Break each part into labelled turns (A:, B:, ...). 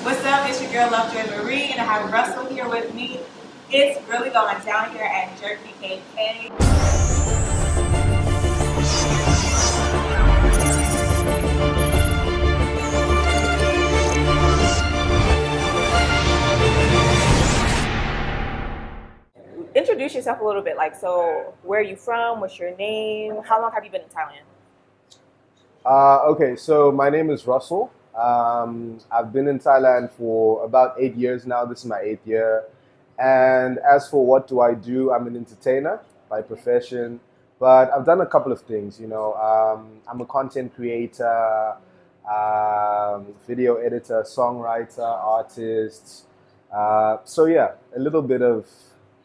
A: What's up? It's your girl Lovejoy Marie, and I have Russell here with me. It's really going down here at Jerk BKK. Introduce yourself a little bit. Like, so where are you from? What's your name? How long have you been in Thailand?
B: Okay, so my name is Russell. I've been in Thailand for about 8 years now. This is my 8th year. And as for what do I do, I'm an entertainer by profession, but I've done a couple of things. I'm a content creator, video editor, songwriter, artist. So yeah, a little bit of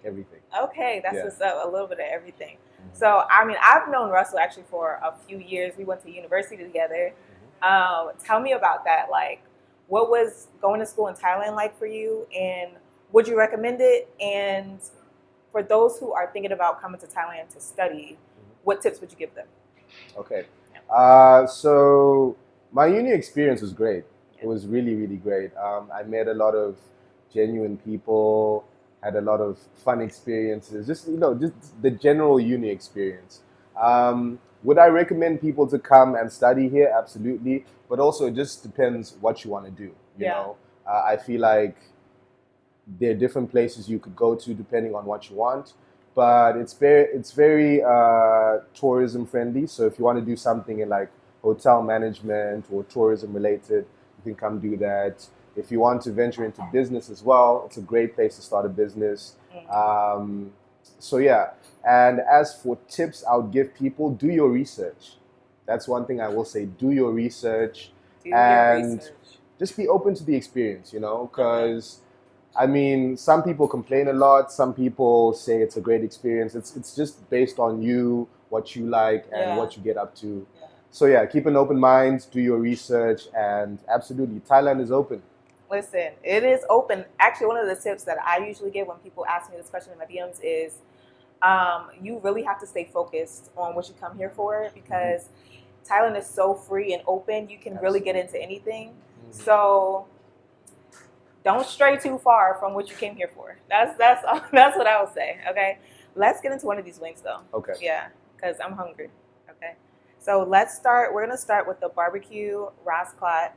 B: everything.
A: Okay, that's
B: Yeah.
A: what's up. A little bit of everything. So, I mean, I've known Russell actually for a few years. We went to university together. Tell me about that. Like, what was going to school in Thailand like for you, and would you recommend it? And for those who are thinking about coming to Thailand to study, what tips would you give them?
B: Okay. So my uni experience was great. It was really, really great. I met a lot of genuine people, had a lot of fun experiences, just the general uni experience. Would I recommend people to come and study here? Absolutely. But also it just depends what you want to do. You
A: Yeah.
B: know, I feel like there are different places you could go to depending on what you want. But it's very tourism friendly. So if you want to do something in like hotel management or tourism related, you can come do that. If you want to venture into business as well, it's a great place to start a business. So yeah. And as for tips, I would give people, do your research. That's one thing I will say. Do your research
A: Do your
B: and
A: research.
B: just be open to the experience. Because I mean, some people complain a lot. Some people say it's a great experience. It's just based on you, what you like, and
A: Yeah.
B: what you get up to.
A: Yeah.
B: So yeah, keep an open mind, do your research, and absolutely, Thailand is open.
A: Listen, it is open. Actually, one of the tips that I usually give when people ask me this question in my DMs is you really have to stay focused on what you come here for, because Thailand is so free and open. You can really get into anything. So don't stray too far from what you came here for. That's that's what I would say. Okay, let's get into one of these wings though.
B: Okay.
A: Yeah, because I'm hungry. Okay, so let's start. We're gonna start with the barbecue Rasclot.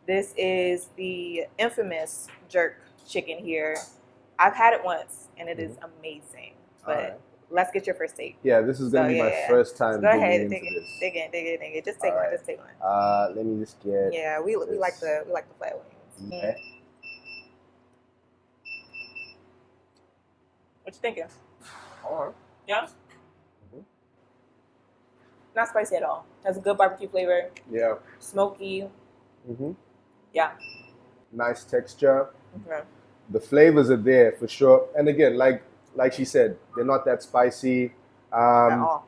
A: This is the infamous jerk chicken here. I've had it once and it is amazing. But
B: Alright.
A: let's get your first take.
B: Yeah, this is gonna
A: So,
B: be my
A: yeah.
B: first time
A: Go ahead,
B: digging
A: dig
B: into
A: it,
B: this.
A: dig it. Just take one.
B: Alright.
A: Just take one.
B: Let me just get.
A: Yeah, we
B: this.
A: like the flat wings.
B: Yeah.
A: What you thinking?
B: Alright.
A: Yeah,
B: Mhm.
A: not spicy at all. Has a good barbecue flavor.
B: Yeah.
A: Smoky.
B: hmm
A: Yeah.
B: Nice texture.
A: Okay.
B: The flavors are there for sure. And again, like she said, they're not that spicy.
A: At all.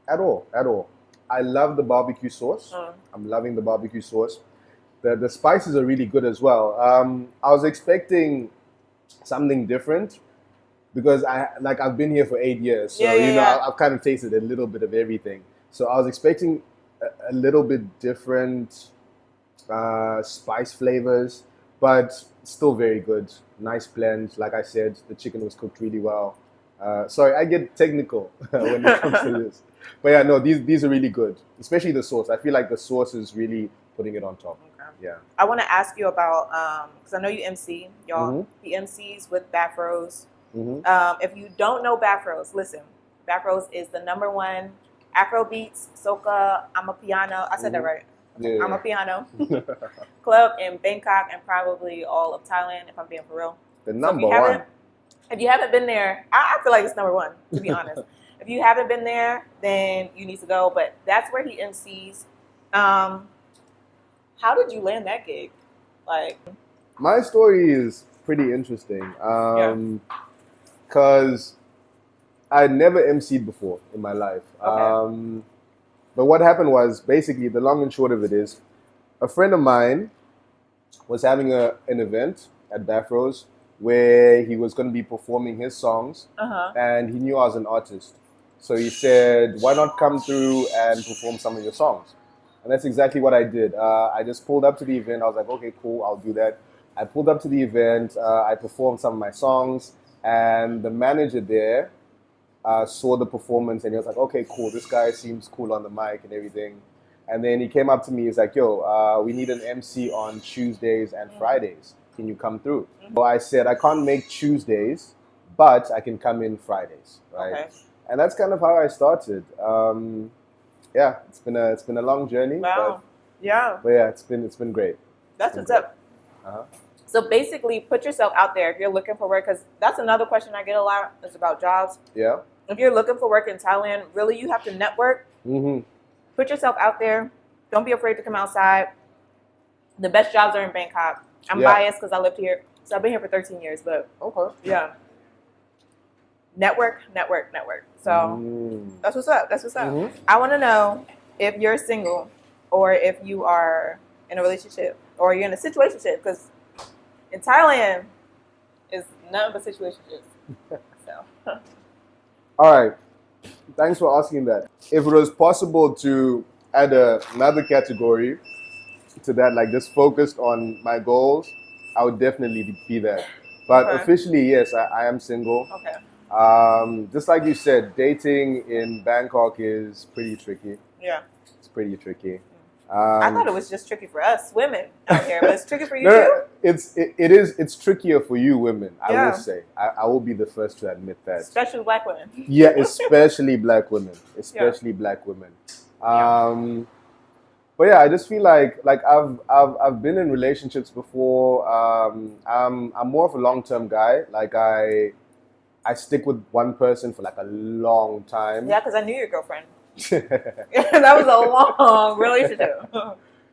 B: At all. I love the barbecue sauce. I'm loving the barbecue sauce. The spices are really good as well. I was expecting something different because I've been here for 8 years, so
A: Yeah.
B: I've kind of tasted a little bit of everything. So I was expecting a little bit different spice flavors, but still very good. Nice blend. Like I said, the chicken was cooked really well. Sorry, I get technical when it comes to this. But yeah, no, these are really good. Especially the sauce. I feel like the sauce is really putting it on top.
A: Okay.
B: Yeah.
A: I want to ask you about because I know you MC, y'all.
B: Mhm.
A: He MCs with Bafros.
B: hmm
A: If you don't know Bafros, listen. Bafros is the #1 Afrobeats, soca, I'm a piano. I said that right.
B: Yeah.
A: I'm a piano club in Bangkok and probably all of Thailand, if I'm being for real.
B: The
A: So
B: number one.
A: if you haven't been there, I feel like it's #1, to be honest. If you haven't been there, then you need to go. But that's where he MCs. How did you land that gig? Like,
B: My story is pretty interesting. Because I never MC'd before in my life.
A: Okay.
B: But what happened was, basically, the long and short of it is, a friend of mine was having an event at Bafros where he was going to be performing his songs, and he knew I was an artist. So he said, why not come through and perform some of your songs? And that's exactly what I did. I just pulled up to the event. I was like, okay, cool, I'll do that. I pulled up to the event. I performed some of my songs, and the manager there saw the performance, and he was like, "Okay, cool. This guy seems cool on the mic and everything." And then he came up to me. He's like, "Yo, we need an MC on Tuesdays and Fridays. Can you come through?" So I said, "I can't make Tuesdays, but I can come in Fridays, right?"
A: Okay.
B: And that's kind of how I started. Yeah, it's been a long journey.
A: Wow. Yeah.
B: But yeah, it's been great.
A: That's what's up.
B: Uh-huh.
A: So basically, put yourself out there if you're looking for work, because that's another question I get a lot is about jobs.
B: Yeah.
A: If you're looking for work in Thailand, really you have to network.
B: Mm-hmm.
A: Put yourself out there. Don't be afraid to come outside. The best jobs are in Bangkok. I'm biased because I lived here. So I've been here for 13 years, but
B: Okay.
A: yeah. Network. So that's what's up.
B: Mm-hmm.
A: I want to know if you're single or if you are in a relationship or you're in a situationship, because in Thailand, it's nothing but situationships. So.
B: All right. Thanks for asking that. If it was possible to add another category to that, like just focused on my goals, I would definitely be that. But officially, yes, I am single.
A: Okay.
B: Just like you said, dating in Bangkok is pretty tricky.
A: Yeah.
B: It's pretty tricky.
A: I thought it was just tricky for us women out here, but it's tricky for you
B: No,
A: too?
B: it's trickier for you women, I
A: Yeah.
B: will say. I will be the first to admit that.
A: Especially black women.
B: Yeah, especially black women. Especially black women. But yeah, I just feel like I've been in relationships before. I'm more of a long-term guy. Like I stick with one person for like a long time.
A: Yeah, because I knew your girlfriend. That was a long relationship.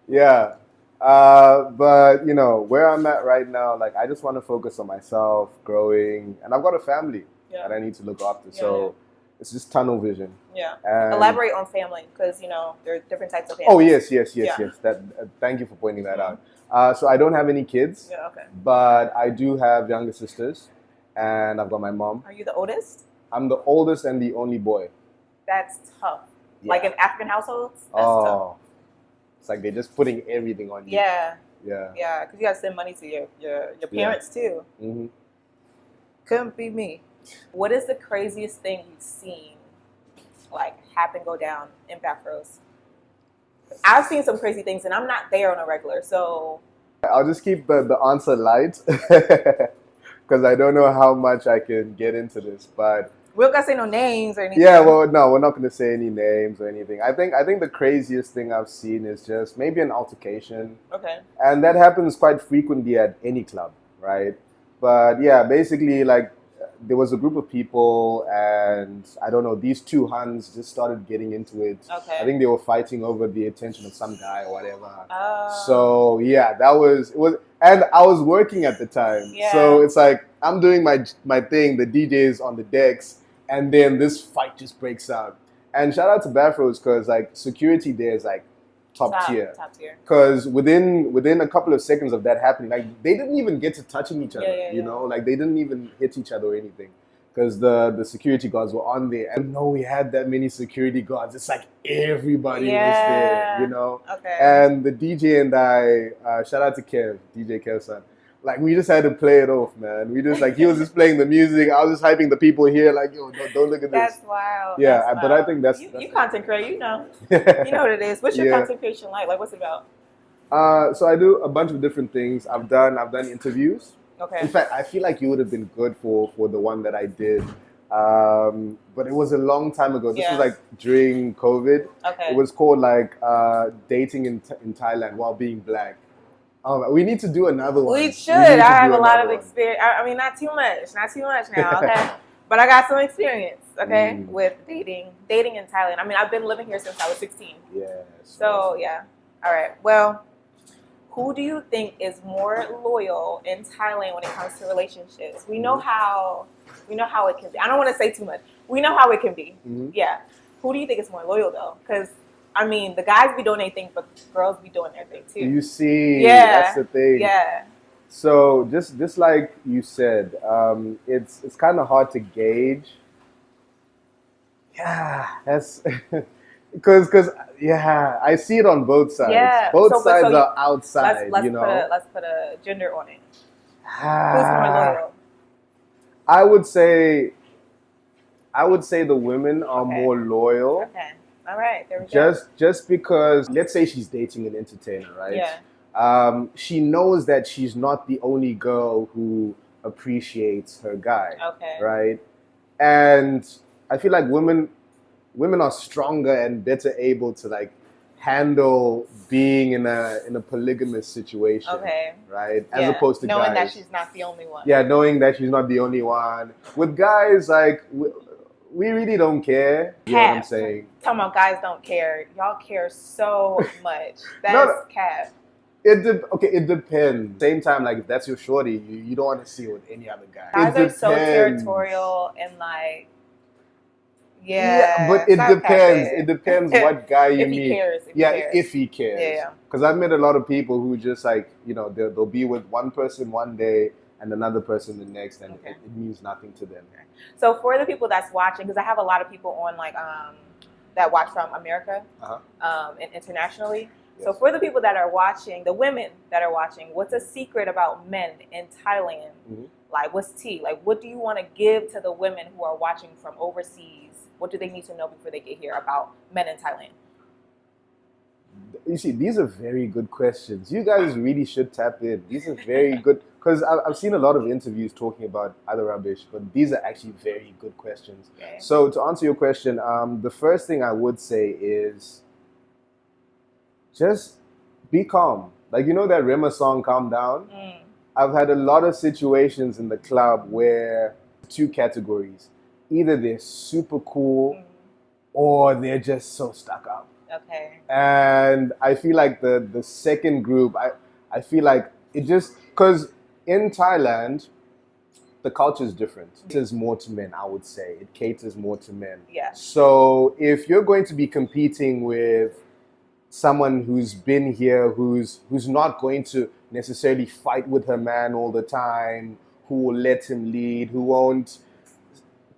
B: Yeah. But you know, where I'm at right now, like I just want to focus on myself, growing, and I've got a family that I need to look after. So it's just tunnel vision.
A: Yeah.
B: And
A: elaborate on family, because you know there are different types of family.
B: Oh yes. That thank you for pointing that out. So I don't have any kids.
A: Yeah. Okay.
B: But I do have younger sisters, and I've got my mom.
A: Are you the oldest?
B: I'm the oldest and the only boy.
A: That's tough.
B: Yeah.
A: Like in African households, that's tough.
B: It's like they're just putting everything on you.
A: Yeah.
B: Yeah.
A: Yeah, because you got to send money to your parents too.
B: Mm-hmm.
A: Couldn't be me. What is the craziest thing you've seen, like, happen, go down in back rows? I've seen some crazy things, and I'm not there on a regular, so.
B: I'll just keep the answer light because I don't know how much I can get into this, but.
A: We don't got to say no names or anything.
B: Yeah, well, no, we're not going to say any names or anything. I think the craziest thing I've seen is just maybe an altercation.
A: Okay.
B: And that happens quite frequently at any club, right? But yeah, basically, like, there was a group of people, and I don't know, these two Huns just started getting into it.
A: Okay.
B: I think they were fighting over the attention of some guy or whatever. So yeah, it was, and I was working at the time.
A: Yeah.
B: So it's like I'm doing my thing, the DJ's on the decks, and then this fight just breaks out. And shout out to Bathros, because like security there is like top tier. Because within a couple of seconds of that happening, like they didn't even get to touching each other. You know, like they didn't even hit each other or anything. Because the security guards were on there. And no, we had that many security guards. It's like everybody was there, you know.
A: Okay.
B: And the DJ and I, shout out to Kev, DJ Kev-san. Like, we just had to play it off, man. We just, like, he was just playing the music. I was just hyping the people here, like, yo, don't look at this.
A: That's wild.
B: Yeah,
A: that's
B: but
A: wild.
B: I think that's...
A: You content creator, you know. You know what it is. What's your content creation like? Like, what's it about?
B: So I do a bunch of different things. I've done interviews.
A: Okay.
B: In fact, I feel like you would have been good for the one that I did. But it was a long time ago. This was, like, during COVID.
A: Okay.
B: It was called, like, dating in Thailand while being black. We need to do another one.
A: We should. I have a lot of experience. I mean, not too much now, okay? But I got some experience, okay, with dating in Thailand. I mean, I've been living here since I was 16.
B: Yeah.
A: So, yeah. All right. Well, who do you think is more loyal in Thailand when it comes to relationships? We know how it can be. I don't want to say too much. We know how it can be. Yeah. Who do you think is more loyal, though? Because I mean, the guys be doing their thing, but girls be doing their thing too.
B: You see, that's the thing.
A: Yeah.
B: So just like you said, it's kind of hard to gauge. Yeah, Because yeah, I see it on both sides.
A: Yeah.
B: Both
A: So,
B: sides
A: you,
B: are outside,
A: let's
B: you know.
A: put a gender on it. Who's more
B: Ah,
A: loyal?
B: I would say the women are
A: Okay.
B: more loyal.
A: Okay. All right. There we go.
B: Just because, let's say she's dating an entertainer, right?
A: Yeah.
B: She knows that she's not the only girl who appreciates her guy,
A: Okay.
B: right? And I feel like women are stronger and better able to like handle being in a polygamous situation,
A: Okay.
B: right?
A: Yeah.
B: As opposed to
A: knowing
B: guys.
A: that she's not the only one.
B: Yeah, knowing that she's not the only one. With guys, like we really don't care. You know what I'm saying?
A: Talking about guys don't care. Y'all care so much. That's
B: No,
A: cap.
B: It depends. Same time, like if that's your shorty, you don't want to see it with any other guy.
A: Guys
B: It
A: are so
B: depends.
A: territorial and like, yeah.
B: But it
A: stop
B: depends.
A: capping.
B: It depends what guy you
A: If he
B: meet.
A: cares.
B: If he cares.
A: Yeah.
B: Because I've met a lot of people who just like, you know, they'll be with one person one day and another person the next, and
A: Okay.
B: it means nothing to them.
A: So for the people that's watching, because I have a lot of people on like that watch from America and internationally.
B: Yes.
A: So for the people that are watching, the women that are watching, what's a secret about men in Thailand?
B: Mm-hmm.
A: Like, what's tea? Like, what do you want to give to the women who are watching from overseas? What do they need to know before they get here about men in Thailand?
B: You see, these are very good questions. You guys really should tap in. These are very good, because I've seen a lot of interviews talking about other rubbish, but these are actually very good questions.
A: Okay.
B: So to answer your question, the first thing I would say is just be calm. Like, you know that Rema song, Calm Down?
A: Mm.
B: I've had a lot of situations in the club where two categories. Either they're super cool or they're just so stuck up.
A: Okay.
B: And I feel like the second group, I feel like it just, because in Thailand, the culture is different. It caters more to men, I would say. It caters more to men.
A: Yeah.
B: So if you're going to be competing with someone who's been here, who's not going to necessarily fight with her man all the time, who will let him lead, who won't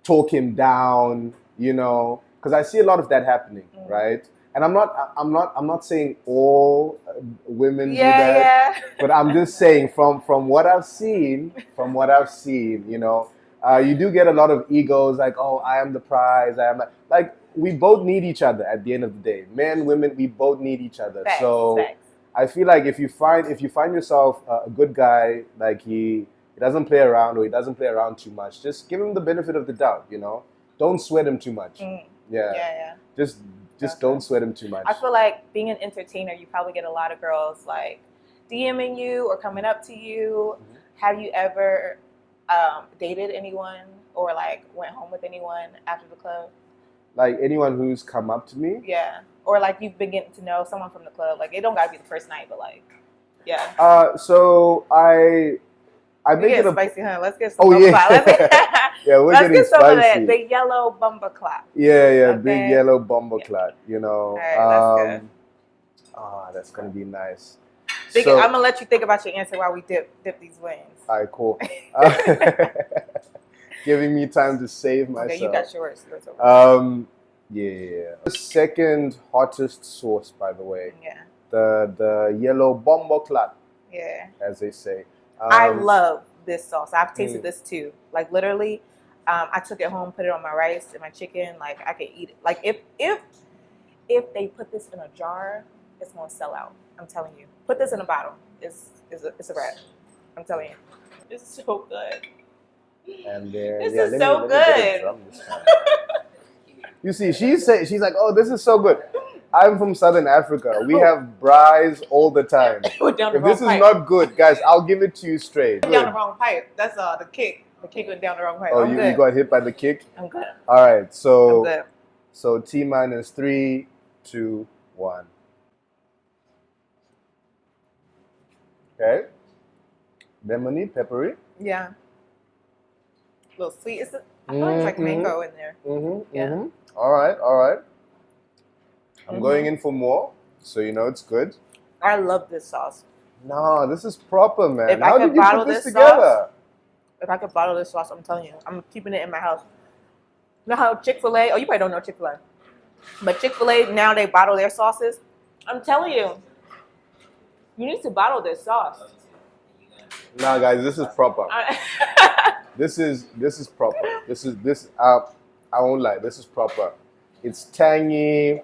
B: talk him down, you know, because I see a lot of that happening, right? And I'm not saying all women do that, but I'm just saying from what I've seen, you know, you do get a lot of egos, like, oh, I am the prize, like we both need each other at the end of the day. Men, women, we both need each other.
A: Facts,
B: so
A: facts.
B: I feel like if you find yourself a good guy, like he doesn't play around, or he doesn't play around too much, just give him the benefit of the doubt, you know? Don't sweat him too much. Yeah. Just don't sweat him too much.
A: I feel like being an entertainer, you probably get a lot of girls like DMing you or coming up to you. Mm-hmm. Have you ever dated anyone or like went home with anyone after the club?
B: Like anyone who's come up to me?
A: Yeah. Or like you've been getting to know someone from the club. Like it don't gotta be the first night, but like, yeah.
B: So I make it a
A: spicy, huh? Let's get some bumper clot.
B: Yeah,
A: Let's get some of that. The yellow bumper clot.
B: Yeah, okay. Big yellow bumper clot. You know.
A: All right, that's good.
B: That's gonna be nice.
A: I'm gonna let you think about your answer while we dip these wings.
B: All right, cool. Giving me time to save myself.
A: Okay, you got yours.
B: Yeah. The second hottest sauce, by the way.
A: Yeah.
B: The yellow bombo clot.
A: Yeah.
B: As they say.
A: I love this sauce. I've tasted this too. Like literally, I took it home, put it on my rice and my chicken. Like I could eat it. Like if they put this in a jar, it's gonna sell out. I'm telling you. Put this in a bottle. It's a wrap. I'm telling you. It's so good.
B: And
A: this is so good.
B: You see, she's like, oh, this is so good. I'm from Southern Africa. We have braais all the time. If this is not good, guys, I'll give it to you straight.
A: Down the wrong pipe. That's the kick. The kick went down the wrong pipe.
B: Oh, you got hit by the kick?
A: I'm good.
B: All right, so
A: I'm good.
B: So T minus 3, 2, 1. Okay. Lemony, peppery.
A: Yeah. A little sweet. I feel like it's like mango in there. Yeah.
B: All right. I'm going in for more, so you know it's good.
A: I love this sauce.
B: No, this is proper, man.
A: How did you put this together? If I could bottle this sauce, I'm telling you, I'm keeping it in my house. You know how Chick-fil-A? Oh, you probably don't know Chick-fil-A. But Chick-fil-A, now they bottle their sauces. I'm telling you, you need to bottle this sauce.
B: Nah, guys, this is proper. This is proper. I won't lie. This is proper. It's tangy.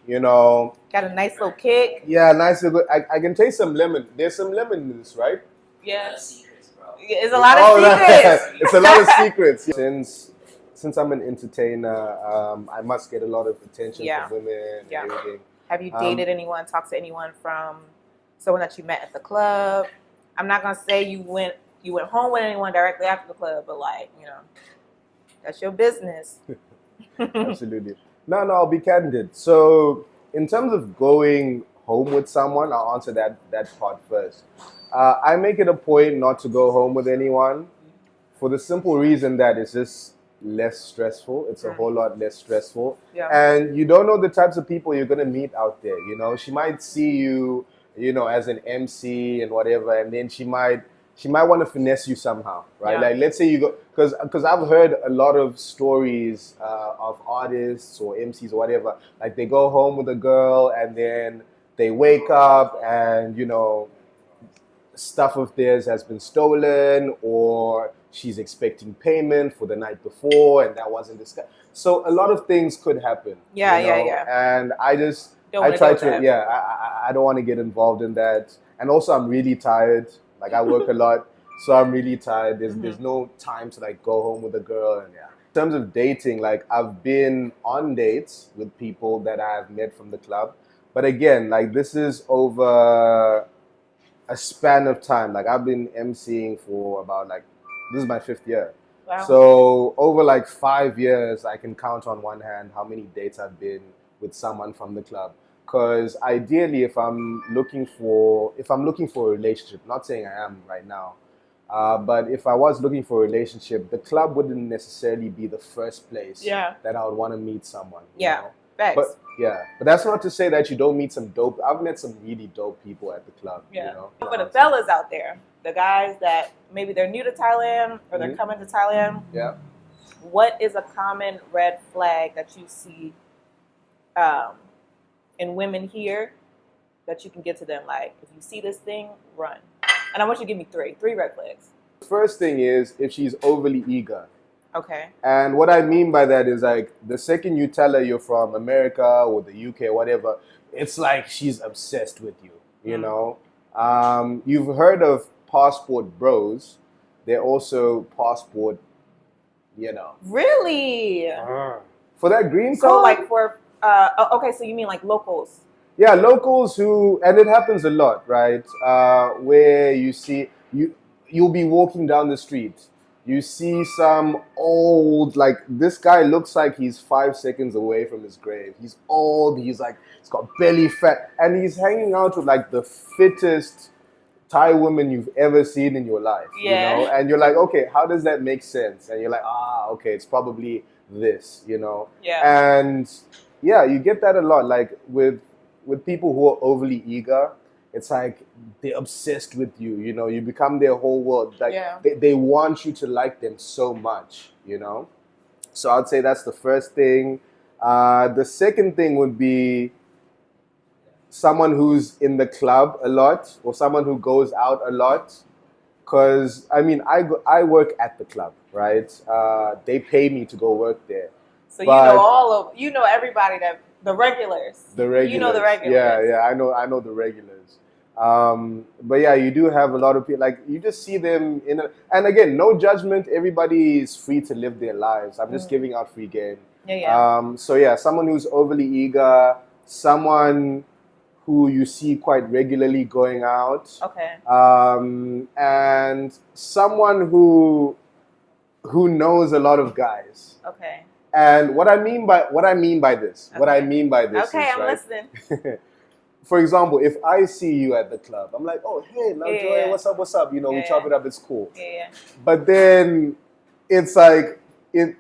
B: You know.
A: Got a nice little kick.
B: Yeah, nice. I can taste some lemon. There's some lemon in this, right?
A: Yes. It's a lot of secrets.
B: It's a lot of secrets. Since I'm an entertainer, I must get a lot of attention from women and everything.
A: Have you dated anyone, talked to anyone from someone that you met at the club? I'm not gonna say you went home with anyone directly after the club, but like, you know, that's your business.
B: Absolutely. No, I'll be candid. So in terms of going home with someone, I'll answer that part first. I make it a point not to go home with anyone for the simple reason that it's just less stressful. It's a whole lot less stressful.
A: Yeah.
B: And you don't know the types of people you're going to meet out there. You know, she might see you, you know, as an MC and whatever, and then she might want to finesse you somehow, right?
A: Yeah.
B: Like, let's say you go, because I've heard a lot of stories of artists or MCs or whatever. Like, they go home with a girl and then they wake up and, you know, stuff of theirs has been stolen, or she's expecting payment for the night before and that wasn't discussed. So a lot of things could happen.
A: Yeah,
B: you know?
A: yeah.
B: And I try to, I don't want to get involved in that. And also, I'm really tired. Like, I work a lot, so I'm really tired. There's no time to like go home with a girl. And yeah. In terms of dating, like, I've been on dates with people that I've met from the club. But again, like, this is over a span of time. Like, I've been MCing for about this is my 5th year.
A: Wow.
B: So over like 5 years, I can count on one hand how many dates I've been with someone from the club. Because ideally, if I'm looking for a relationship, not saying I am right now, but if I was looking for a relationship, the club wouldn't necessarily be the first place that I would want to meet someone. You know?
A: Facts.
B: But that's not to say that you don't meet some dope. I've met some really dope people at the club.
A: Yeah.
B: You know?
A: For the fellas out there, the guys that maybe they're new to Thailand or they're coming to Thailand.
B: Yeah.
A: What is a common red flag that you see in women here that you can get to them? Like, if you see this thing, run. And I want you to give me three red flags.
B: The first thing is if she's overly eager.
A: Okay.
B: And what I mean by that is, like, the second you tell her you're from America or the UK or whatever, it's like she's obsessed with you, you know? You've heard of passport bros. They're also passport, you know.
A: Really?
B: For that green
A: So,
B: card?
A: like, for, okay, so you mean like locals?
B: Yeah, locals who, and it happens a lot, right? Where you see, you'll be walking down the street. You see some old, like, this guy looks like he's 5 seconds away from his grave. He's old, he's got belly fat, and he's hanging out with like the fittest Thai woman you've ever seen in your life.
A: Yeah.
B: You know? And you're like, okay, how does that make sense? And you're like, okay, it's probably this, you know?
A: Yeah.
B: And yeah, you get that a lot. Like, with people who are overly eager, it's like they're obsessed with you, you know, you become their whole world. Like, they want you to like them so much, you know? So I'd say that's the first thing. The second thing would be someone who's in the club a lot, or someone who goes out a lot. Because, I mean, I work at the club, right? They pay me to go work there.
A: So you know everybody, the regulars.
B: The regulars.
A: You know the regulars.
B: Yeah, I know the regulars. But yeah, you do have a lot of people, like, you just see them and again, no judgment, everybody is free to live their lives. I'm just giving out free game. So yeah, someone who's overly eager, someone who you see quite regularly going out.
A: Okay.
B: And someone who knows a lot of guys.
A: Okay.
B: And what I mean by this,
A: Okay,
B: is,
A: I'm
B: right?
A: listening.
B: For example, if I see you at the club, I'm like, oh, hey, Lovejoy, what's up? You know, we chop it up, it's cool.
A: Yeah.
B: But then it's like, and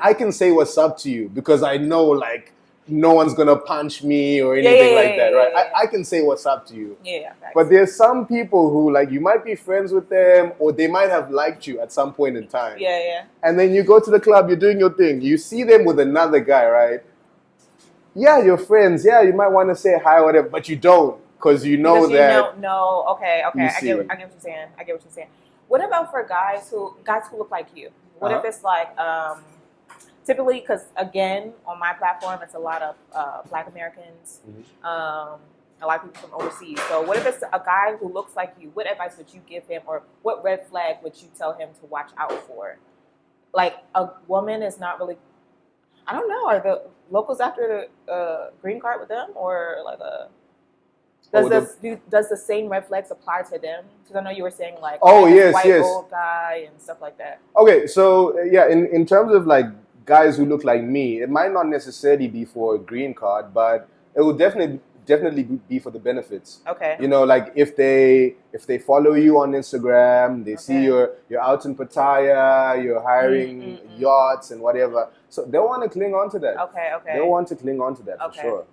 B: I can say what's up to you because I know, like, no one's going to punch me or anything like that, right? I can say what's up to you.
A: Yeah.
B: But there's some people who, like, you might be friends with them or they might have liked you at some point in time.
A: Yeah.
B: And then you go to the club, you're doing your thing. You see them with another guy, right? yeah, you're friends. Yeah, you might want to say hi or whatever, but you don't because you know
A: Because you
B: that.
A: know, okay.
B: You
A: I get
B: see.
A: what you're saying. I get what you're saying. What about for guys who look like you? What if it's like typically, because again, on my platform, it's a lot of Black Americans, a lot of people from overseas. So, what if it's a guy who looks like you? What advice would you give him, or what red flag would you tell him to watch out for? Like, a woman is not really. I don't know. Are the locals after the green card with them, or like a? Does the same red flags apply to them? Because I know you were saying like white old guy and stuff like that.
B: Okay, so yeah, in terms of like guys who look like me, it might not necessarily be for a green card, but it will definitely be for the benefits.
A: Okay.
B: You know, like if they follow you on Instagram, they see you're out in Pattaya, you're hiring yachts and whatever, so they'll want to cling on to that.
A: Okay.
B: They'll want to cling on to that for sure.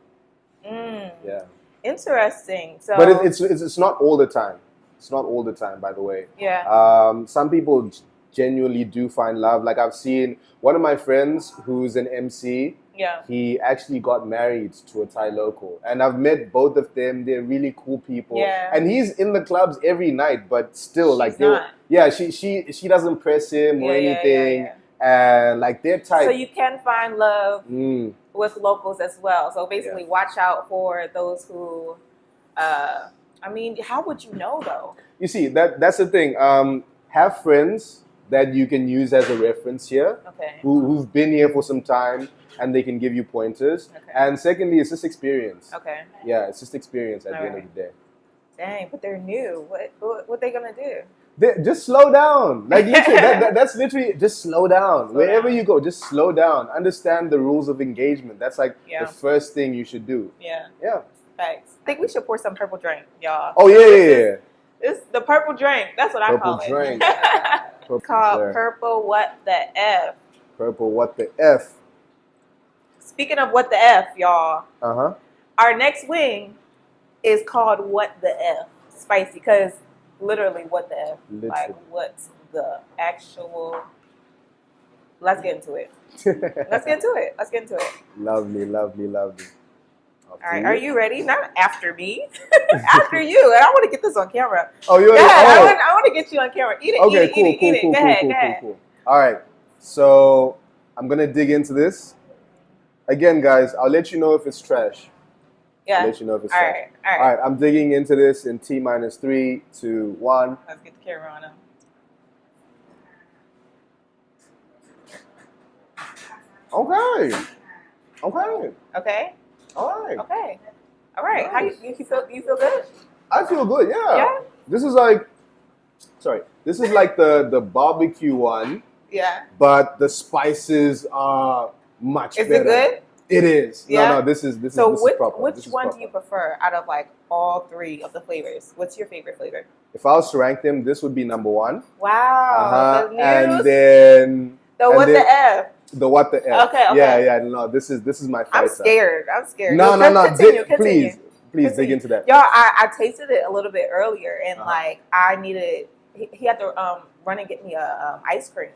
B: Yeah.
A: Interesting. So,
B: but it's not all the time. It's not all the time, by the way.
A: Yeah.
B: Some people genuinely do find love. Like I've seen one of my friends who's an MC.
A: Yeah.
B: He actually got married to a Thai local, and I've met both of them. They're really cool people.
A: Yeah.
B: And he's in the clubs every night, but still, she doesn't press him or anything. And like they're tight.
A: So you can find love with locals as well. So basically, watch out for those who. I mean, how would you know though?
B: You see, that's the thing. Have friends that you can use as a reference here.
A: Okay.
B: Who've been here for some time, and they can give you pointers. Okay. And secondly, it's just experience.
A: Okay.
B: Yeah, it's just experience at the end of the day.
A: Dang, but they're new. What they gonna do?
B: Just slow down. Like literally, that's literally just slow down. Wherever you go, just slow down. Understand the rules of engagement. That's like the first thing you should do.
A: Yeah.
B: Yeah.
A: Thanks. I think we should pour some purple drink, y'all.
B: Oh yeah.
A: It's the purple drink. That's what I call it.
B: Purple drink.
A: It's called Purple What the F.
B: Purple What the F.
A: Speaking of what the F, y'all.
B: Our
A: next wing is called What the F. Spicy, because literally what the F. Like what's the actual. Let's get into it. Let's get into it.
B: Lovely.
A: All right, are you ready? Not after me, after you. I want to get this on camera.
B: Oh, you're
A: I want to get you on camera. Eat it.
B: Okay,
A: eat it. Go ahead.
B: All right, so I'm gonna dig into this. Again, guys, I'll let you know if it's trash.
A: Yeah.
B: I'll let you know if it's trash.
A: All
B: right. I'm digging into this in T-3, 2, 1.
A: Let's get the camera on him.
B: Okay. All right.
A: How you feel? You feel good?
B: I feel good. Yeah.
A: Yeah.
B: This is like the barbecue one.
A: Yeah.
B: But the spices are much better.
A: Is it good?
B: It is.
A: Yeah.
B: No, this is proper.
A: Which one do you prefer out of like all three of the flavors? What's your favorite flavor?
B: If I was to rank them, this would be number 1.
A: Wow. The news.
B: And then
A: the F.
B: The what the F.
A: Okay.
B: Yeah. No, this is my fighter.
A: I'm scared.
B: No.
A: Continue.
B: Please dig into that.
A: Y'all, I tasted it a little bit earlier, and like I needed. He had to run and get me a ice cream.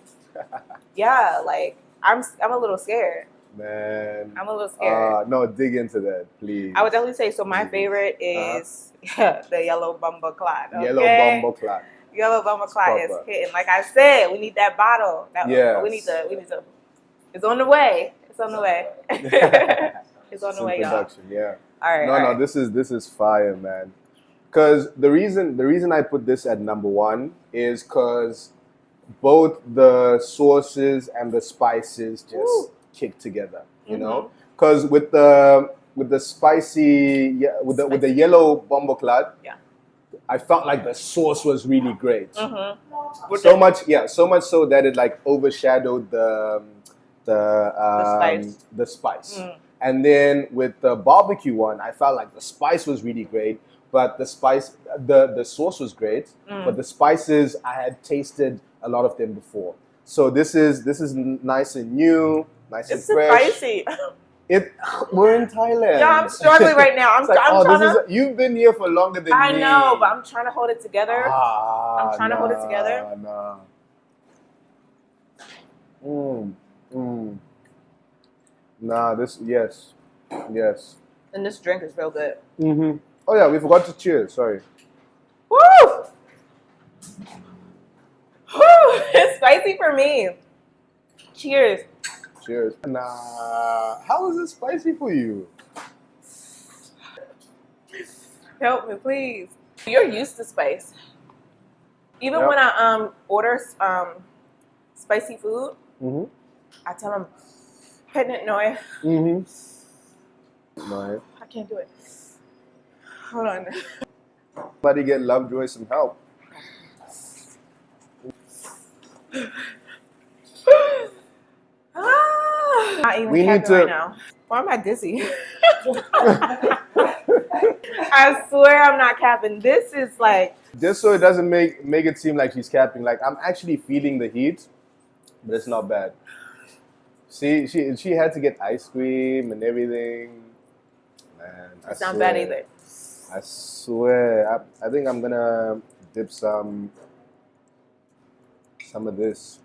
A: Yeah, like I'm a little scared.
B: Man,
A: I'm a little scared.
B: No, dig into that, please.
A: I would definitely say so. My favorite is the yellow bumbo clot. Okay? Yellow bumbo clot is hitting. Like I said, we need that bottle. We need to. It's on the way. It's on the way. It's on the way, y'all.
B: Yeah.
A: All right.
B: No. This is fire, man. Because the reason I put this at number 1 is because both the sauces and the spices just kick together. You know, because with the spicy, with the yellow bumbo clot, I felt like the sauce was really great. So much so that it like overshadowed the spice. And then with the barbecue one, I felt like the spice was really great, but the sauce was great, but the spices I had tasted a lot of them before. So this is nice and new, nice and fresh.
A: It's spicy.
B: We're in Thailand.
A: Yeah, I'm struggling right now. I'm trying to.
B: You've been here for longer than me.
A: I know, but I'm trying to hold it together.
B: Nah, yes. Yes.
A: And this drink is real good.
B: Mm-hmm. Oh yeah, we forgot to cheers. Sorry.
A: Woo! Woo! It's spicy for me. Cheers.
B: Cheers. Nah. How is it spicy for you?
A: Help me, please. You're used to spice. Even
B: Yep.
A: when I order spicy food,
B: Mm-hmm.
A: I tell them, no,
B: Mm-hmm. Nice.
A: I can't do it. Hold on.
B: Somebody get Lovejoy some help.
A: Not even
B: We need
A: capping
B: to-
A: right now. Why am I dizzy? I swear I'm not capping. This is like,
B: Just so it doesn't make it seem like she's capping. Like I'm actually feeling the heat, but it's not bad. See, she had to get ice cream and everything. Man,
A: it's not bad either.
B: I swear. I think I'm gonna dip some of this.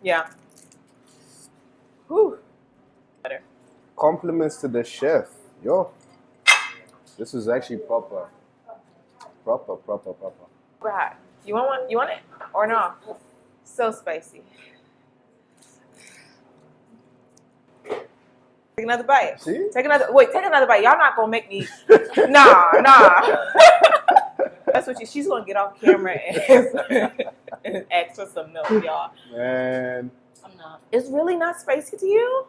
A: Yeah. Whew. Better.
B: Compliments to the chef. Yo, this is actually proper. Proper.
A: Right. You want one? You want it or no? So spicy. Take another bite.
B: See?
A: Take another bite. Y'all not gonna make me. Nah. That's what she's gonna get off camera and ask for some milk, y'all.
B: Man.
C: I'm not.
A: It's really not spicy to you?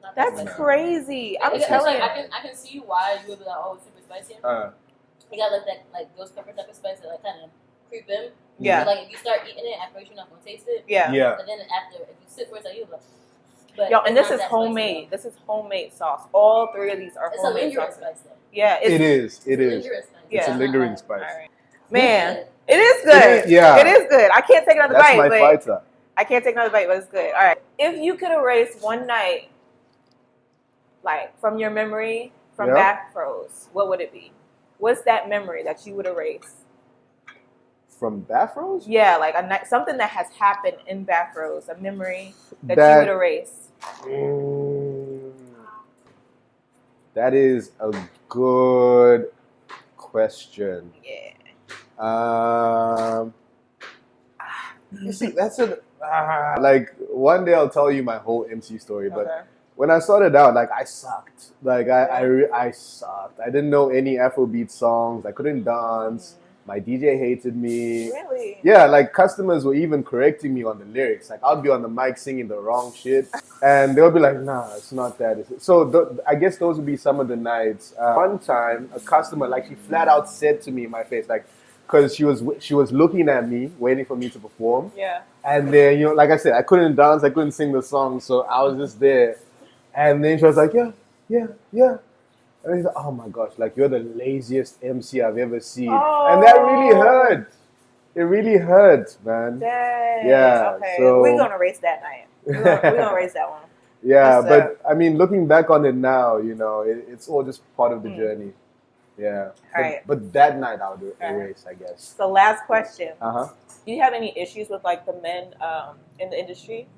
C: Not
A: That's
C: spicy.
A: crazy. I'm
C: It's
A: telling you.
C: like I can see why you would be like, oh, it's super spicy. You got like that like ghost pepper type of spice that like kind of creep in.
A: Yeah.
C: So, like if you start eating it, at first you're not gonna taste it.
A: Yeah.
B: Yeah.
C: But then after, if you sit for it, it's like you like. But
A: Yo, and
C: it's
A: this
C: not
A: is
C: that
A: homemade.
C: spicy,
A: This is homemade sauce. All three of these are
C: though. It's a
A: homemade
C: lingering
A: sauce.
C: spice though.
A: Yeah,
B: It is.
C: It's a lingering spice.
A: Yeah.
B: It's a lingering
C: Not
B: spice.
A: All right. Man, it is good.
B: It is- yeah.
A: It is good. I can't take another
B: That's
A: bite,
B: my
A: but
B: fighter.
A: I can't take another bite, but it's good. All right. If you could erase one night, like from your memory, from
B: Yeah.
A: Back Froze, what would it be? What's that memory that you would erase?
B: From Bathros?
A: Yeah, like a night, something that has happened in Back Froze, a memory that you
B: That-
A: would erase.
B: That is a good question.
A: Yeah.
B: You see, that's like one day I'll tell you my whole MC story, but
A: Okay.
B: when I started out, like I sucked. Like I sucked. I didn't know any Afrobeat songs. I couldn't dance. My DJ hated me.
A: Really?
B: Yeah, like customers were even correcting me on the lyrics. Like I'd be on the mic singing the wrong shit, and they'll be like, "Nah, it's not that." So I guess those would be some of the nights. One time, a customer like she flat out said to me in my face, like, because she was looking at me, waiting for me to perform,
A: Yeah.
B: and then like I said, I couldn't dance, I couldn't sing the song, so I was just there, and then she was like, "Yeah." And he's like, "Oh my gosh, like you're the laziest MC I've ever seen," and that really hurt. It really hurt, man.
A: Dang.
B: Yeah,
A: Okay.
B: so-
A: We're gonna race that night. We're gonna race that one.
B: Yeah,
A: Yes,
B: but I mean, looking back on it now, it's all just part of the journey. Yeah.
A: Alright.
B: But that night I would erase, I guess.
A: So last question.
B: Uh-huh.
A: Do you have any issues with like the men in the industry?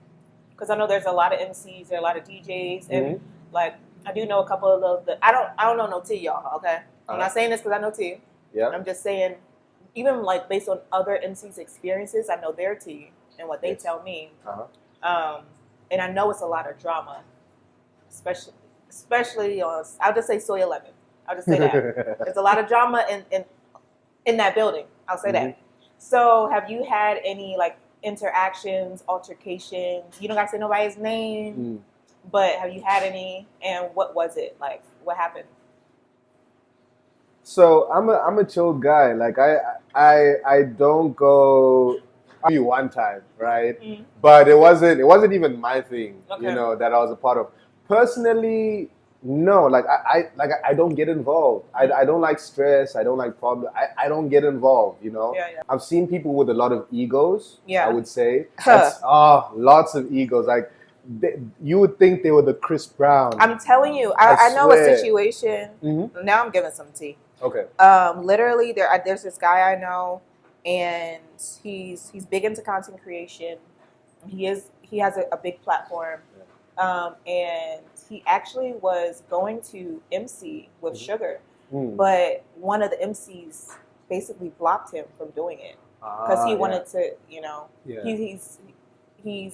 A: Because I know there's a lot of MCs, there are a lot of DJs, and like I do know a couple of the I don't know no T, y'all. Okay, I'm not saying this because I know T.
B: Yeah.
A: I'm just saying, even like based on other MCs' experiences, I know their T and what they
B: Yes.
A: tell me.
B: Uh-huh.
A: And I know it's a lot of drama, especially on. I'll just say Soy 11. I'll just say that. There's a lot of drama in that building. I'll say that. So, have you had any like interactions, altercations? You don't got to say nobody's name, but have you had any? And what was it like? What happened?
B: So I'm a chill guy. Like I don't go. I one time, right? But it wasn't even my thing.
A: Okay.
B: That I was a part of. Personally, no. Like I don't get involved. I don't like stress. I don't like problems. I don't get involved.
A: Yeah.
B: I've seen people with a lot of egos.
A: Yeah.
B: I would say. Lots of egos. Like you would think they were the Chris Brown.
A: I'm telling you,
B: I
A: I know a
B: swear.
A: situation. Now I'm giving some tea.
B: Okay.
A: Literally, there's this guy I know, and he's big into content creation. He has a big platform. and he actually was going to MC with
B: Mhm.
A: Sugar,
B: Mm.
A: but one of the MCs basically blocked him from doing it because he wanted to, you know,
B: Yeah.
A: he's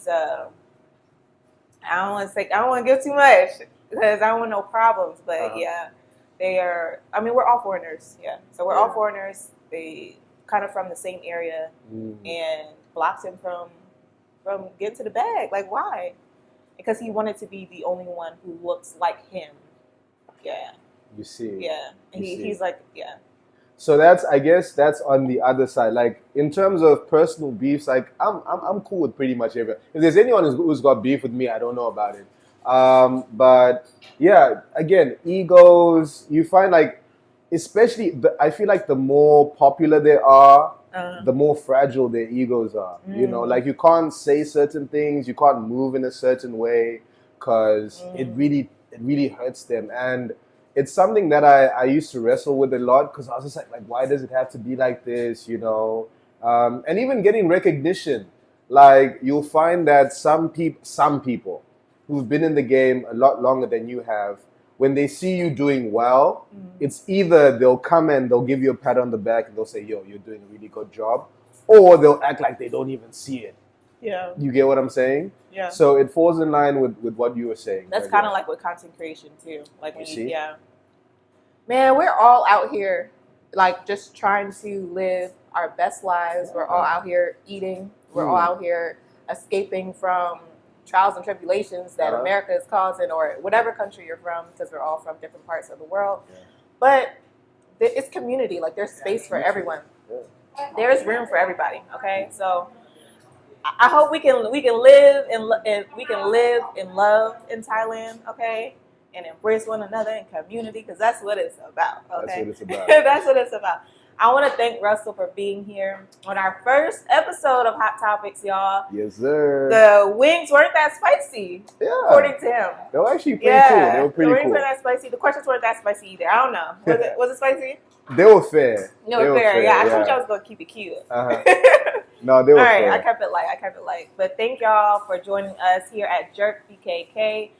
A: I don't want to say, I don't want to give too much because I don't want no problems, but yeah, they are. I mean, we're all foreigners, yeah. So we're all foreigners. They kind of from the same area, and blocked him from getting to the bag. Like, why? Because he wanted to be the only one who looks like him. Yeah.
B: You see.
A: Yeah. And he's like, yeah.
B: So I guess that's on the other side. Like in terms of personal beefs, like I'm cool with pretty much everyone. If there's anyone who's got beef with me, I don't know about it. But yeah, again, egos. You find like, especially, I feel like the more popular they are, the more fragile their egos are. You know, like you can't say certain things, you can't move in a certain way, because it really hurts them. And it's something that I used to wrestle with a lot, because I was just like, why does it have to be like this, you know? And even getting recognition, like you'll find that some people who've been in the game a lot longer than you have, when they see you doing well, it's either they'll come and they'll give you a pat on the back and they'll say, yo, you're doing a really good job, or they'll act like they don't even see it.
A: Yeah.
B: You get what I'm saying?
A: Yeah.
B: So it falls in line with what you were saying.
A: That's kind of like with content creation too. Like when
B: see?
A: Yeah. Man, we're all out here, like just trying to live our best lives. We're all out here eating. We're all out here escaping from trials and tribulations that America is causing, or whatever country you're from, because we're all from different parts of the world. Yeah. But it's community. Like there's space for everyone. Yeah. There's room for everybody. Okay, so I hope we can live in love in Thailand. Okay. And embrace one another in community, because that's what it's about. Okay,
B: that's what it's about.
A: That's what it's about. I want to thank Russell for being here on our first episode of Hot Topics, y'all.
B: Yes, sir.
A: The wings weren't that spicy, according to him.
B: They were actually pretty cool. They were pretty cool. The wings
A: weren't that spicy. The questions weren't that spicy either. I don't know. Was it spicy?
B: They were fair.
A: They were fair. Yeah, I told you I was going to keep it cute.
B: No, they were fair.
A: All right, I kept it light. But thank y'all for joining us here at Jerk BKK.